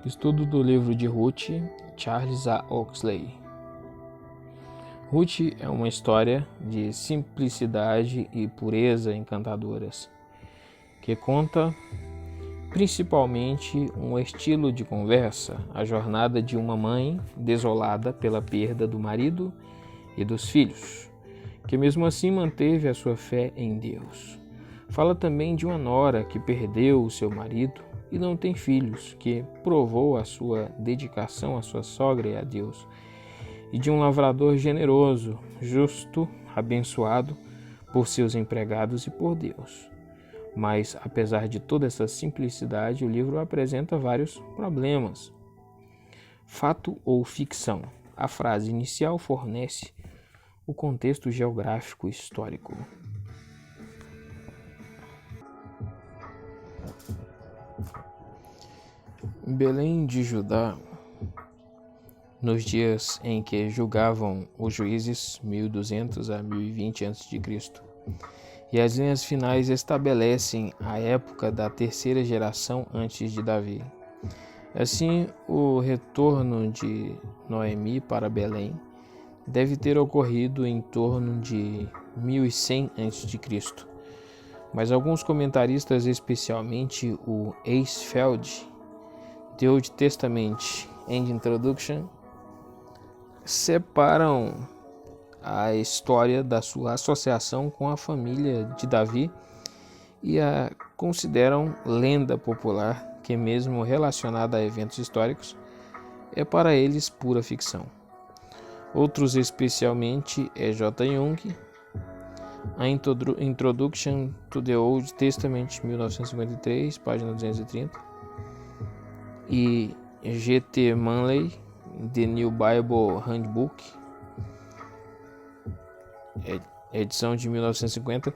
Estudo do livro de Ruth, Charles A. Oxley. Ruth é uma história de simplicidade e pureza encantadoras, que conta principalmente um estilo de conversa, a jornada de uma mãe desolada pela perda do marido e dos filhos, que mesmo assim manteve a sua fé em Deus. Fala também de uma nora que perdeu o seu marido e não tem filhos, que provou a sua dedicação à sua sogra e a Deus, e de um lavrador generoso, justo, abençoado por seus empregados e por Deus. Mas, apesar de toda essa simplicidade, o livro apresenta vários problemas. Fato ou ficção? A frase inicial fornece o contexto geográfico histórico. Belém de Judá, nos dias em que julgavam os juízes 1200 a 1020 a.C., e as linhas finais estabelecem a época da terceira geração antes de Davi. Assim, o retorno de Noemi para Belém deve ter ocorrido em torno de 1100 a.C., mas alguns comentaristas, especialmente o Eisfeld, The Old Testament and Introduction, separam a história da sua associação com a família de Davi e a consideram lenda popular que, mesmo relacionada a eventos históricos, é para eles pura ficção. Outros, especialmente J. Young, a Introduction to the Old Testament, 1953, página 230, e G. T. Manley, The New Bible Handbook, edição de 1950,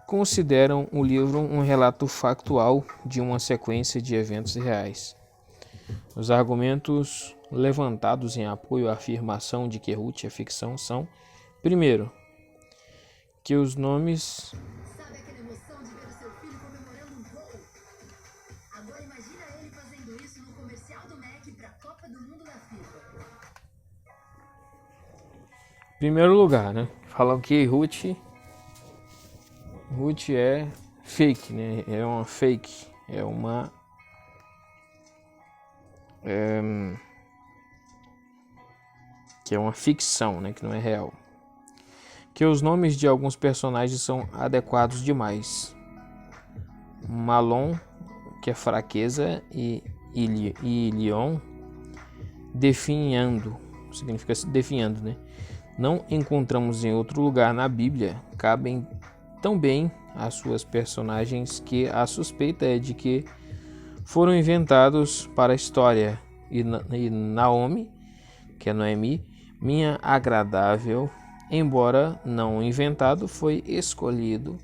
consideram o livro um relato factual de uma sequência de eventos reais. Os argumentos levantados em apoio à afirmação de que Ruth é ficção são: primeiro, que os nomes primeiro lugar, falam que Ruth é fake, é uma fake, que é uma ficção, que não é real. Que os nomes de alguns personagens são adequados demais. Malon, que é fraqueza, e Ilion, definhando, significa definhando, não encontramos em outro lugar na Bíblia, cabem tão bem as suas personagens que a suspeita é de que foram inventados para a história. E Naomi, que é Noemi, minha agradável, embora não inventado, foi escolhido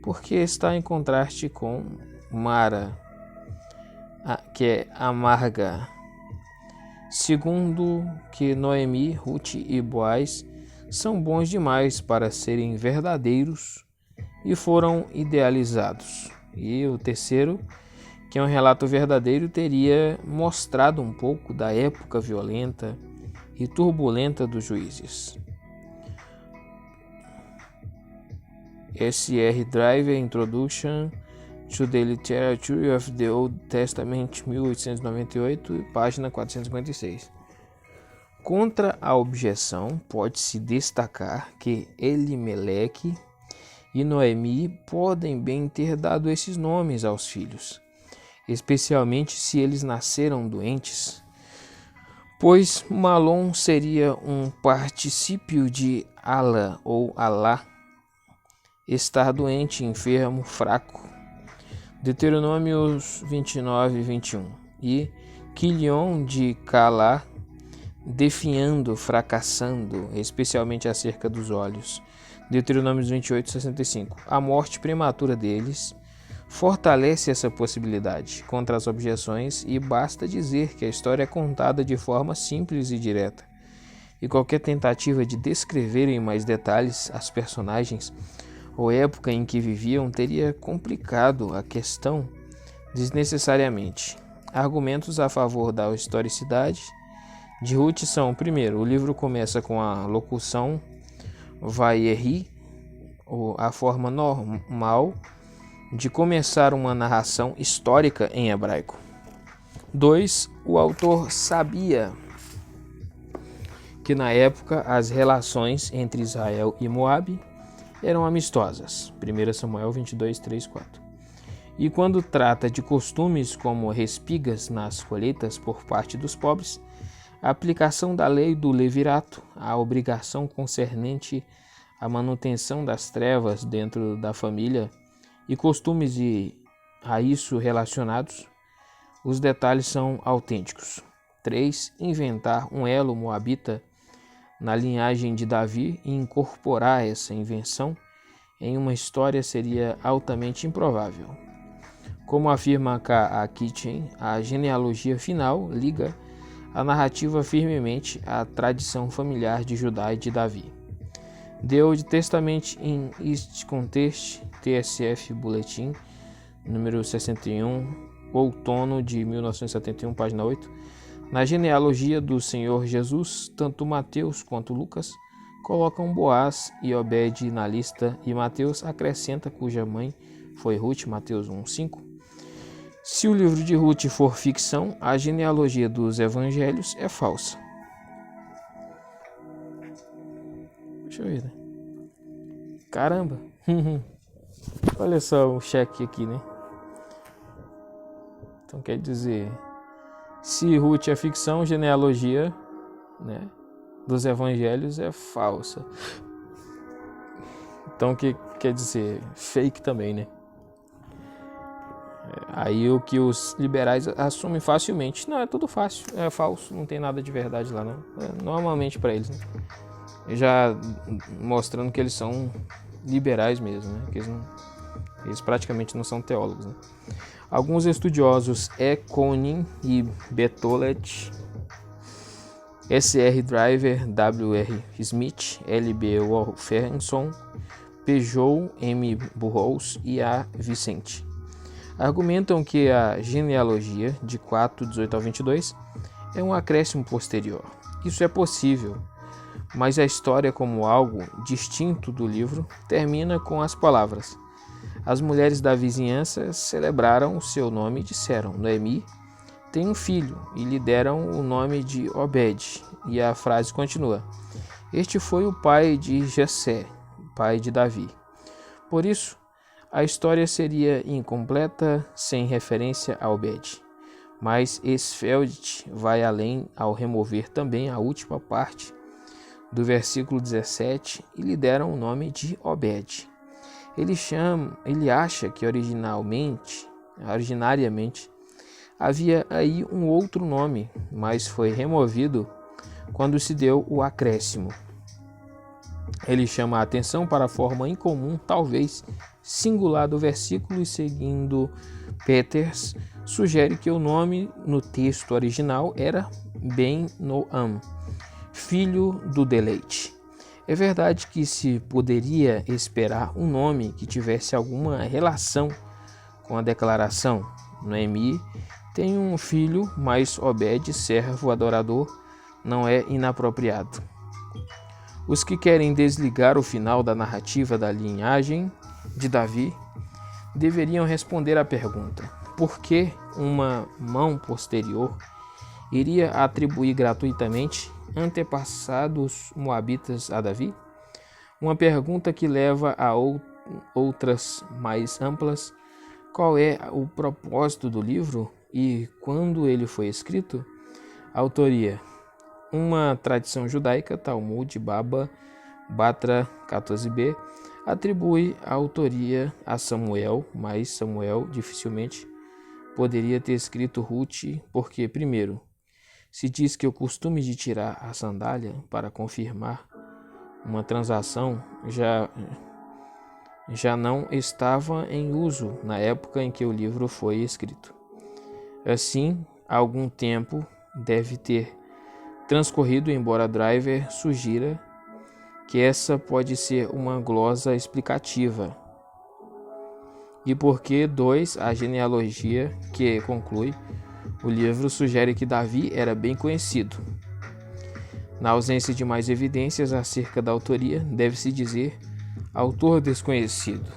porque está em contraste com Mara, que é amarga. Segundo, que Noemi, Ruth e Boaz são bons demais para serem verdadeiros e foram idealizados. E o terceiro, que é um relato verdadeiro, teria mostrado um pouco da época violenta e turbulenta dos juízes. S.R. Driver, Introduction to the Literature of the Old Testament, 1898, página 456. Contra a objeção, pode-se destacar que Elimeleque e Noemi podem bem ter dado esses nomes aos filhos, especialmente se eles nasceram doentes, pois Malon seria um particípio de Ala ou Alá, estar doente, enfermo, fraco, Deuteronômios 29 e 21, e Quilion de Calá, definhando, fracassando, especialmente acerca dos olhos, Deuteronômios 28 e 65. A morte prematura deles fortalece essa possibilidade contra as objeções, e basta dizer que a história é contada de forma simples e direta, e qualquer tentativa de descrever em mais detalhes as personagens ou época em que viviam teria complicado a questão desnecessariamente. Argumentos a favor da historicidade de Ruth são: primeiro, o livro começa com a locução Vayeri, a forma normal de começar uma narração histórica em hebraico. 2. O autor sabia que na época as relações entre Israel e Moabe eram amistosas. 1 Samuel 22, 3, 4. E quando trata de costumes como respigas nas colheitas por parte dos pobres, a aplicação da lei do levirato, a obrigação concernente à manutenção das trevas dentro da família e costumes a isso relacionados, os detalhes são autênticos. 3. Inventar um elo moabita na linhagem de Davi e incorporar essa invenção em uma história seria altamente improvável. Como afirma K. A. Kitchen, a genealogia final liga a narrativa firmemente à tradição familiar de Judá e de Davi. The Old Testament in East Context, TSF Bulletin, número 61, outono de 1971, página 8. Na genealogia do Senhor Jesus, tanto Mateus quanto Lucas colocam Boaz e Obed na lista e Mateus acrescenta cuja mãe foi Ruth, Mateus 1:5. Se o livro de Ruth for ficção, a genealogia dos evangelhos é falsa. Deixa eu ver, né? Caramba! Olha só o cheque aqui, né? Então quer dizer, se Ruth é ficção, genealogia, né, dos evangelhos é falsa. Então que quer dizer, fake também, né? Aí o que os liberais assumem facilmente, não, é tudo fácil, é falso, não tem nada de verdade lá não. Normalmente para eles, né? Já mostrando que eles são liberais mesmo, né? Que eles praticamente não são teólogos, né? Alguns estudiosos E. Koenig e Berthollet, S.R. Driver, W.R. Smith, L.B. Wolferson, Peugeot, M. Burroughs e A. Vicente argumentam que a genealogia de 4:18-22 é um acréscimo posterior. Isso é possível, mas a história, como algo distinto do livro, termina com as palavras: as mulheres da vizinhança celebraram o seu nome e disseram: Noemi tem um filho, e lhe deram o nome de Obed. E a frase continua: este foi o pai de Jessé, pai de Davi. Por isso, a história seria incompleta sem referência a Obed. Mas Esfeld vai além ao remover também a última parte do versículo 17 e lhe deram o nome de Obed. Ele acha que originariamente havia aí um outro nome, mas foi removido quando se deu o acréscimo. Ele chama a atenção para a forma incomum, talvez singular, do versículo e, seguindo Peters, sugere que o nome no texto original era Ben-Noam, filho do deleite. É verdade que se poderia esperar um nome que tivesse alguma relação com a declaração: Noemi tem um filho, mas Obed, servo adorador, não é inapropriado. Os que querem desligar o final da narrativa da linhagem de Davi deveriam responder à pergunta: por que uma mão posterior iria atribuir gratuitamente antepassados moabitas a Davi? Uma pergunta que leva a outras mais amplas. Qual é o propósito do livro e quando ele foi escrito? Autoria: uma tradição judaica, Talmud Baba Batra 14b, atribui a autoria a Samuel, mas Samuel dificilmente poderia ter escrito Ruth, porque, primeiro, se diz que o costume de tirar a sandália para confirmar uma transação já não estava em uso na época em que o livro foi escrito. Assim, algum tempo deve ter transcorrido, embora Driver sugira que essa pode ser uma glosa explicativa. E porque 2. A genealogia que conclui O livro sugere que Davi era bem conhecido. Na ausência de mais evidências acerca da autoria, deve-se dizer autor desconhecido.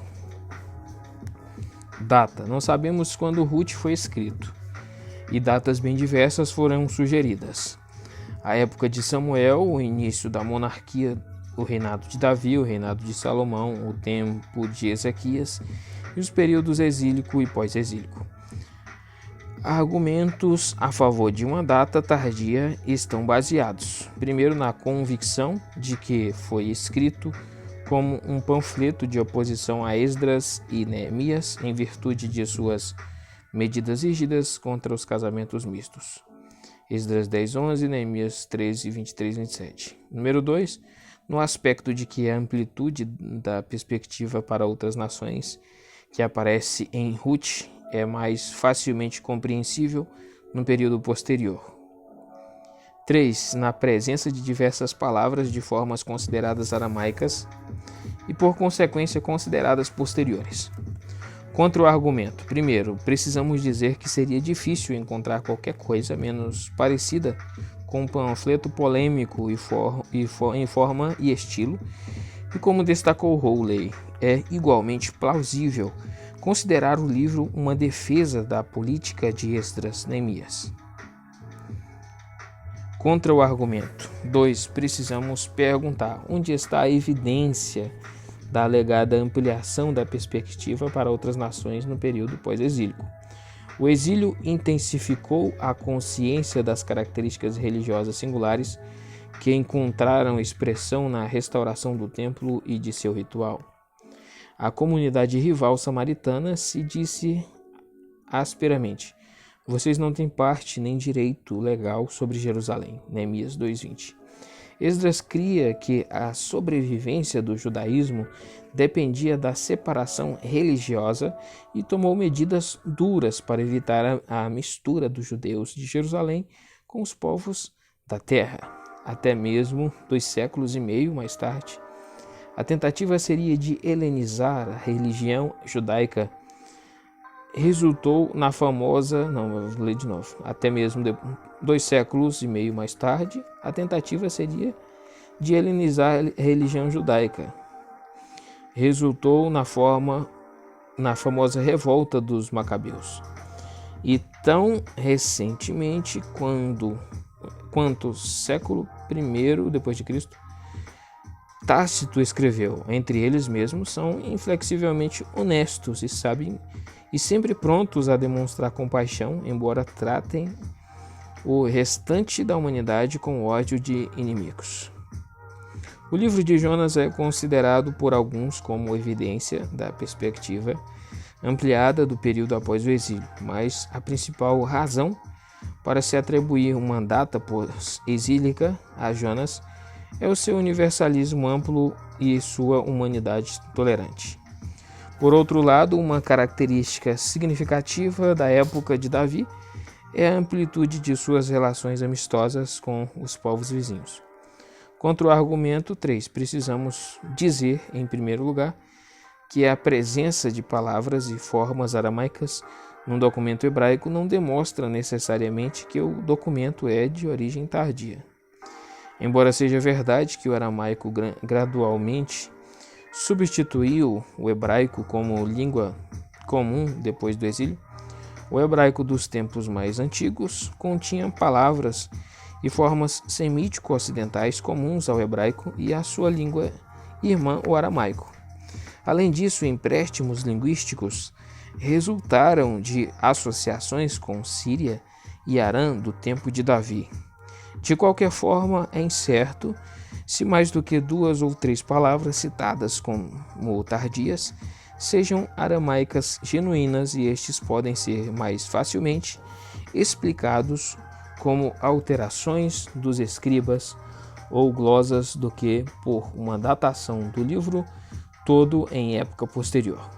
Data: não sabemos quando Ruth foi escrito, e datas bem diversas foram sugeridas. A época de Samuel, o início da monarquia, o reinado de Davi, o reinado de Salomão, o tempo de Ezequias e os períodos exílico e pós-exílico. Argumentos a favor de uma data tardia estão baseados, primeiro, na convicção de que foi escrito como um panfleto de oposição a Esdras e Neemias, em virtude de suas medidas rígidas contra os casamentos mistos. Esdras 10:11, Neemias 13, 23 e 27. Número 2, no aspecto de que a amplitude da perspectiva para outras nações que aparece em Ruth é mais facilmente compreensível no período posterior. 3. Na presença de diversas palavras de formas consideradas aramaicas e, por consequência, consideradas posteriores. Contra o argumento. Primeiro, precisamos dizer que seria difícil encontrar qualquer coisa menos parecida com um panfleto polêmico em forma e estilo, e como destacou Rowley, é igualmente plausível considerar o livro uma defesa da política de Esdras Neemias. Contra o argumento. 2. Precisamos perguntar onde está a evidência da alegada ampliação da perspectiva para outras nações no período pós-exílico. O exílio intensificou a consciência das características religiosas singulares que encontraram expressão na restauração do templo e de seu ritual. A comunidade rival samaritana se disse asperamente: vocês não têm parte nem direito legal sobre Jerusalém. Neemias 2:20. Esdras cria que a sobrevivência do judaísmo dependia da separação religiosa e tomou medidas duras para evitar a mistura dos judeus de Jerusalém com os povos da terra. Até mesmo 2 séculos e meio mais tarde, a tentativa seria de helenizar a religião judaica. Resultou na famosa... vou ler de novo. Até mesmo 2 séculos e meio mais tarde, a tentativa seria de helenizar a religião judaica. Resultou na famosa revolta dos Macabeus. E tão recentemente quanto século I depois de Cristo, Tácito escreveu: entre eles mesmos são inflexivelmente honestos e sabem e sempre prontos a demonstrar compaixão, embora tratem o restante da humanidade com ódio de inimigos. O livro de Jonas é considerado por alguns como evidência da perspectiva ampliada do período após o exílio, mas a principal razão para se atribuir uma data pós-exílica a Jonas é o seu universalismo amplo e sua humanidade tolerante. Por outro lado, uma característica significativa da época de Davi é a amplitude de suas relações amistosas com os povos vizinhos. Contra o argumento 3, precisamos dizer, em primeiro lugar, que a presença de palavras e formas aramaicas num documento hebraico não demonstra necessariamente que o documento é de origem tardia. Embora seja verdade que o aramaico gradualmente substituiu o hebraico como língua comum depois do exílio, o hebraico dos tempos mais antigos continha palavras e formas semítico-ocidentais comuns ao hebraico e à sua língua irmã, o aramaico. Além disso, empréstimos linguísticos resultaram de associações com Síria e Arã do tempo de Davi. De qualquer forma, é incerto se mais do que 2 ou 3 palavras citadas como tardias sejam aramaicas genuínas, e estes podem ser mais facilmente explicados como alterações dos escribas ou glosas do que por uma datação do livro todo em época posterior.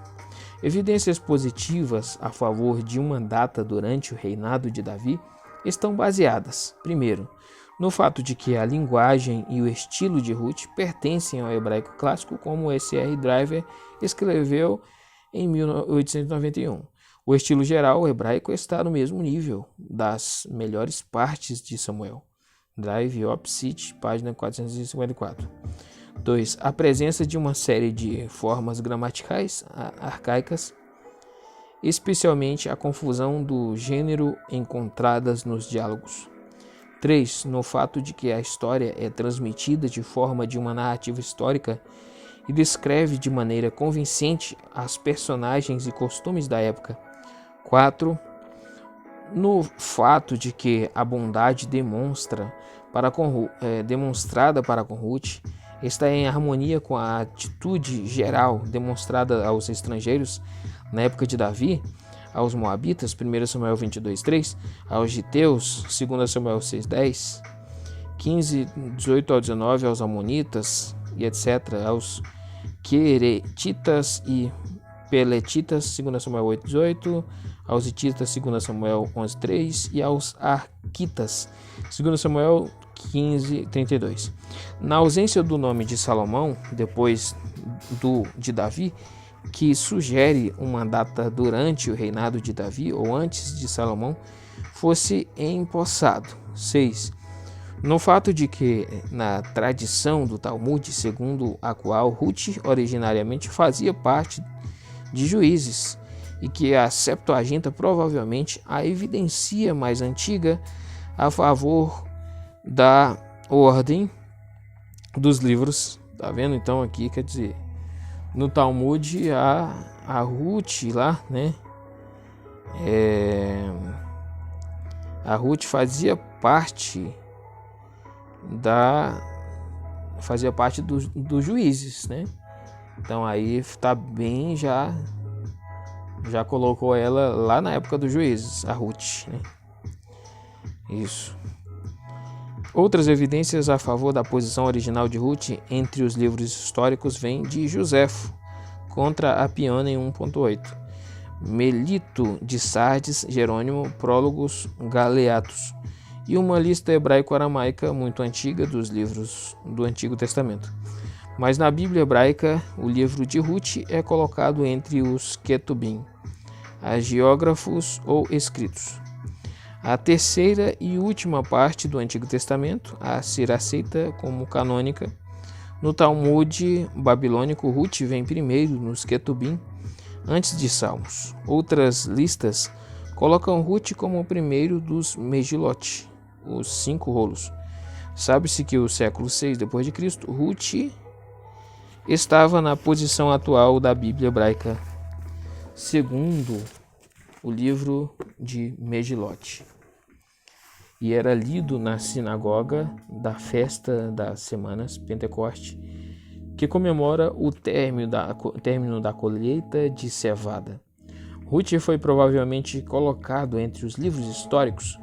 Evidências positivas a favor de uma data durante o reinado de Davi estão baseadas, primeiro, no fato de que a linguagem e o estilo de Ruth pertencem ao hebraico clássico, como S.R. Driver escreveu em 1891. O estilo geral hebraico está no mesmo nível das melhores partes de Samuel. Drive Opsit, página 454. 2. A presença de uma série de formas gramaticais arcaicas, especialmente a confusão do gênero encontradas nos diálogos. 3. No fato de que a história é transmitida de forma de uma narrativa histórica e descreve de maneira convincente as personagens e costumes da época. 4. No fato de que a bondade demonstrada para com Ruth está em harmonia com a atitude geral demonstrada aos estrangeiros na época de Davi, aos Moabitas, 1 Samuel 22:3, aos Giteus, 2 Samuel 6:10, 15, 18 ao 19, aos Amonitas e etc., aos Queretitas e Peletitas, 2 Samuel 8:18, aos Hititas, 2 Samuel 11:3 e aos Arquitas, 2 Samuel 15:32. Na ausência do nome de Salomão, depois de Davi, que sugere uma data durante o reinado de Davi ou antes de Salomão, fosse empossado. 6. No fato de que, na tradição do Talmud, segundo a qual Ruth originariamente fazia parte de Juízes, e que a Septuaginta provavelmente a evidencia mais antiga a favor da ordem dos livros. Tá vendo? Então aqui quer dizer, no Talmud a Ruth lá, né? A Ruth fazia parte dos juízes, né? Então aí tá bem, já colocou ela lá na época dos juízes, a Ruth, né? Isso. Outras evidências a favor da posição original de Ruth entre os livros históricos vêm de Josefo contra Apione em 1.8, Melito de Sardes, Jerônimo, Prólogos, Galeatos, e uma lista hebraico-aramaica muito antiga dos livros do Antigo Testamento. Mas na Bíblia hebraica, o livro de Ruth é colocado entre os Ketubim, hagiógrafos ou escritos. A terceira e última parte do Antigo Testamento, a ser aceita como canônica. No Talmud babilônico, Ruth vem primeiro nos Ketubim, antes de Salmos. Outras listas colocam Ruth como o primeiro dos Megilot, os 5 rolos. Sabe-se que no século 6 d.C., Ruth estava na posição atual da Bíblia hebraica, segundo o livro de Megilot, e era lido na sinagoga da festa das semanas, Pentecoste, que comemora o término da colheita de cevada. Ruth foi provavelmente colocado entre os livros históricos,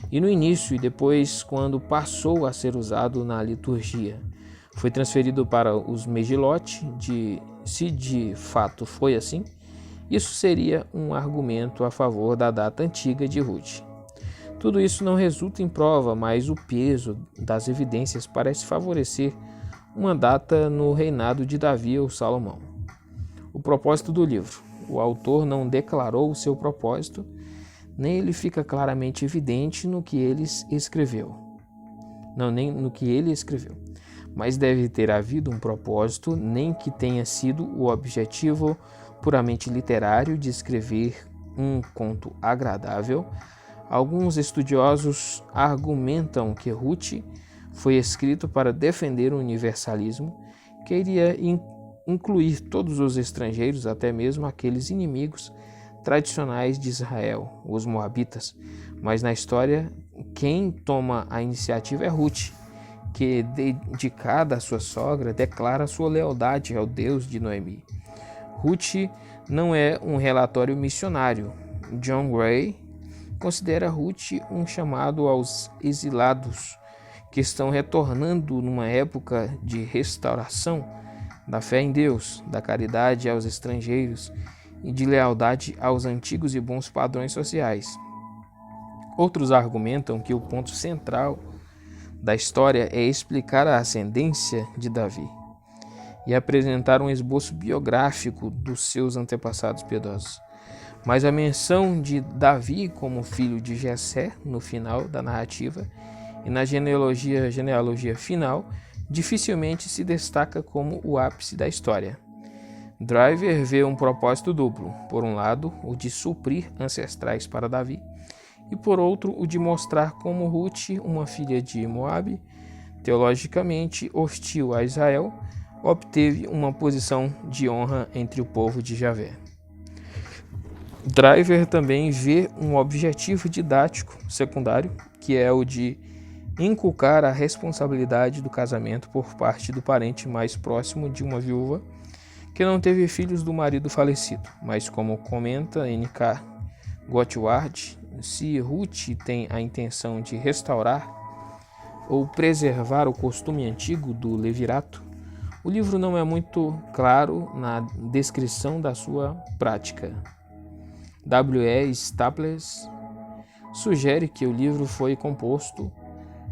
e no início e depois, quando passou a ser usado na liturgia, foi transferido para os Megilot. Se de fato foi assim, isso seria um argumento a favor da data antiga de Ruth. Tudo isso não resulta em prova, mas o peso das evidências parece favorecer uma data no reinado de Davi ou Salomão. O propósito do livro. O autor não declarou o seu propósito, nem ele fica claramente evidente no que ele escreveu. Mas deve ter havido um propósito, nem que tenha sido o objetivo puramente literário de escrever um conto agradável. Alguns estudiosos argumentam que Ruth foi escrito para defender o universalismo, que iria incluir todos os estrangeiros, até mesmo aqueles inimigos tradicionais de Israel, os Moabitas. Mas na história, quem toma a iniciativa é Ruth, que, dedicada à sua sogra, declara sua lealdade ao Deus de Noemi. Ruth não é um relatório missionário. John Gray considera Ruth um chamado aos exilados que estão retornando numa época de restauração da fé em Deus, da caridade aos estrangeiros e de lealdade aos antigos e bons padrões sociais. Outros argumentam que o ponto central da história é explicar a ascendência de Davi e apresentar um esboço biográfico dos seus antepassados piedosos. Mas a menção de Davi como filho de Jessé no final da narrativa e na genealogia final dificilmente se destaca como o ápice da história. Driver vê um propósito duplo: por um lado, o de suprir ancestrais para Davi, e por outro, o de mostrar como Ruth, uma filha de Moabe, teologicamente hostil a Israel, obteve uma posição de honra entre o povo de Javé. Driver também vê um objetivo didático secundário, que é o de inculcar a responsabilidade do casamento por parte do parente mais próximo de uma viúva que não teve filhos do marido falecido. Mas, como comenta N.K. Gottwald, se Ruth tem a intenção de restaurar ou preservar o costume antigo do levirato, o livro não é muito claro na descrição da sua prática. W.E. Staples sugere que o livro foi composto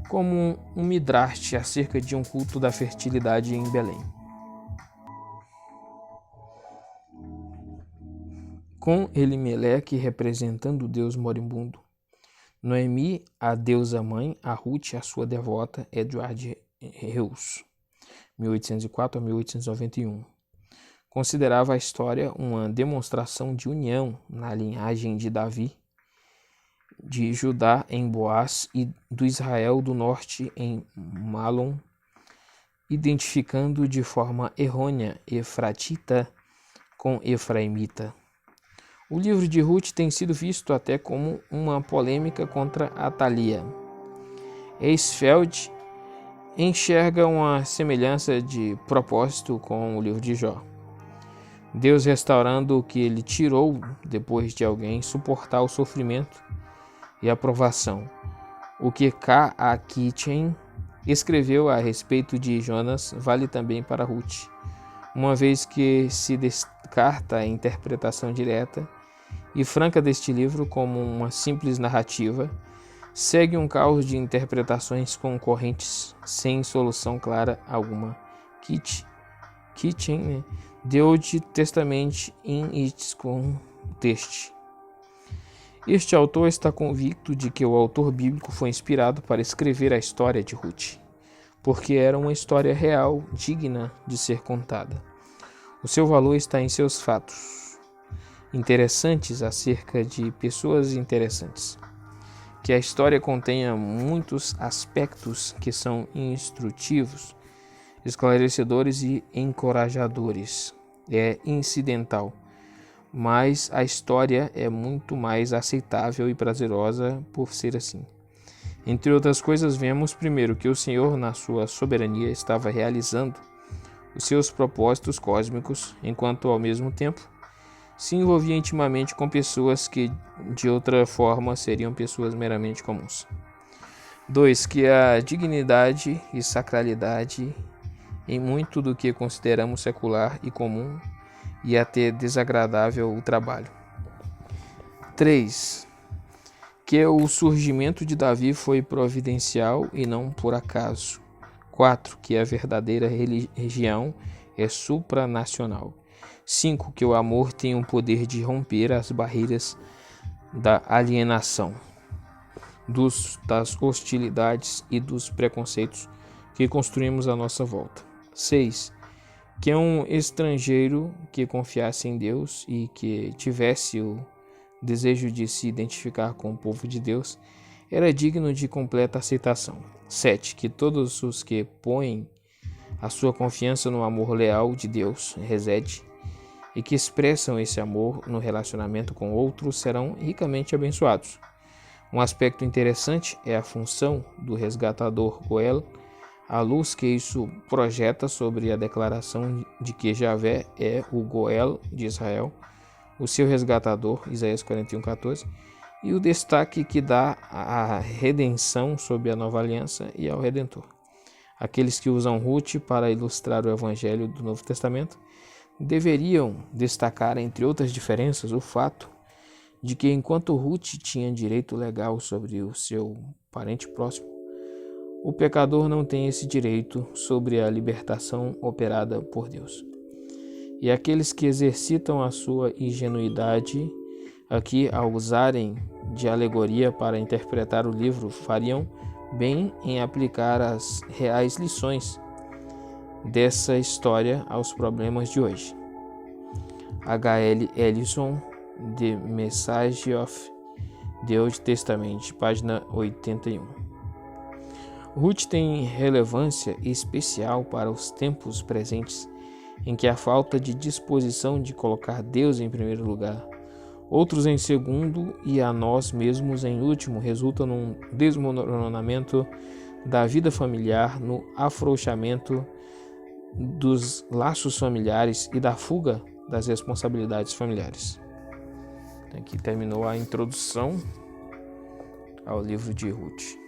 como um midrash acerca de um culto da fertilidade em Belém. Com Elimeleque representando o deus moribundo, Noemi, a deusa mãe, a Ruth, a sua devota, Edward Reuss, 1804 a 1891. Considerava a história uma demonstração de união na linhagem de Davi, de Judá em Boaz e do Israel do norte em Malom, identificando de forma errônea Efratita com Efraimita. O livro de Ruth tem sido visto até como uma polêmica contra Atalia. Eisfeld enxerga uma semelhança de propósito com o livro de Jó. Deus restaurando o que ele tirou depois de alguém suportar o sofrimento e a provação. O que K. A. Kitchen escreveu a respeito de Jonas vale também para Ruth, uma vez que se descarta a interpretação direta e franca deste livro como uma simples narrativa, segue um caos de interpretações concorrentes sem solução clara alguma. Kitchen, The Old Testament in its context. Este autor está convicto de que o autor bíblico foi inspirado para escrever a história de Ruth, porque era uma história real, digna de ser contada. O seu valor está em seus fatos interessantes acerca de pessoas interessantes. Que a história contenha muitos aspectos que são instrutivos, esclarecedores e encorajadores. É incidental, mas a história é muito mais aceitável e prazerosa por ser assim. Entre outras coisas, vemos primeiro que o Senhor, na sua soberania, estava realizando os seus propósitos cósmicos, enquanto ao mesmo tempo se envolvia intimamente com pessoas que de outra forma seriam pessoas meramente comuns. 2. Que a dignidade e sacralidade em muito do que consideramos secular e comum e até desagradável o trabalho. 3. Que o surgimento de Davi foi providencial e não por acaso. 4. Que a verdadeira religião é supranacional. 5. Que o amor tem o poder de romper as barreiras da alienação, das hostilidades e dos preconceitos que construímos à nossa volta. 6. Que um estrangeiro que confiasse em Deus e que tivesse o desejo de se identificar com o povo de Deus era digno de completa aceitação. 7. Que todos os que põem a sua confiança no amor leal de Deus reside e que expressam esse amor no relacionamento com outros serão ricamente abençoados. Um aspecto interessante é a função do resgatador Goel, a luz que isso projeta sobre a declaração de que Javé é o Goel de Israel, o seu resgatador, Isaías 41:14, e o destaque que dá à redenção sob a nova aliança e ao Redentor. Aqueles que usam Ruth para ilustrar o Evangelho do Novo Testamento deveriam destacar, entre outras diferenças, o fato de que enquanto Ruth tinha direito legal sobre o seu parente próximo, o pecador não tem esse direito sobre a libertação operada por Deus. E aqueles que exercitam a sua ingenuidade Aqui, ao usarem de alegoria para interpretar o livro, fariam bem em aplicar as reais lições dessa história aos problemas de hoje. H.L. Ellison, The Message of the Old Testament, página 81. Ruth tem relevância especial para os tempos presentes, em que a falta de disposição de colocar Deus em primeiro lugar, outros em segundo e a nós mesmos em último, resulta num desmoronamento da vida familiar, no afrouxamento dos laços familiares e da fuga das responsabilidades familiares. Aqui terminou a introdução ao livro de Ruth.